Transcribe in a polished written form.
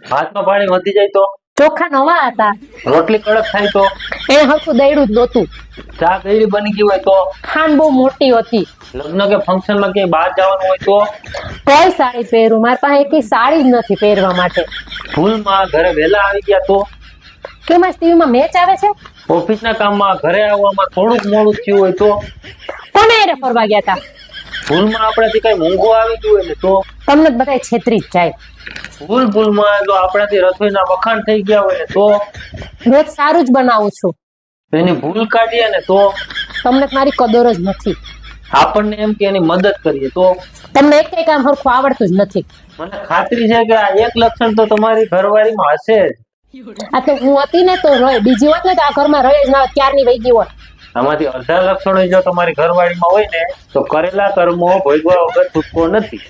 ભાતમાં પાણી વધી જાય તો? ચોખા નવા હતા, રોટલી કડક થાય તો? એને હરખું દયડું જ નહોતું, ચા ગળી બની ગઈ હોય તો? ખાંડ બહુ મોટી હતી, લગ્ન કે ફંક્શન માં ક્યાંય બહાર જવાનું હોય તો? તોય સાડી પહેરું, મારી પાસે એકેય સાડી જ નથી પહેરવા માટે. ભૂલમાં ઘરે વહેલા આવી ગયા તો? કેમ આજ ટીવીમાં મેચ આવે છે? ઓફિસના કામમાં ઘરે આવવામાં થોડુંક મોડું થયું હોય તો? કોને હારે ફરવા ગયા હતા? ભૂલમાં આપણાથી કઈ મોંઘું આવી ગયું હોય ને તો? તમને જ બધાય છેતરી જ જાય. ભૂલમાં જો આપણાથી રસોઈના વખાણ થઈ ગયા હોય ને તો? રોજ સારું જ બનાવું છું, એની ભૂલ કાઢીએ ને તો? તમને મારી કદર જ નથી. આપણને એમ કે એની મદદ કરીએ તો? તમને એક કામ હરખું આવડતું જ નથી. મને ખાતરી છે કે આ એક લક્ષણ તો તમારી ઘરવાળીમાં હશે જ. આ તો હું હતી ને તો રહે, બીજી હોત ને તો આ ઘરમાં રહે જ ના હોત, ક્યારની વહી ગઈ હોત. આમાંથી અડધા લક્ષણો જો તમારી ઘરવાળીમાં હોય ને તો કરેલા કર્મો ભોગવા વગર છૂટકો નથી.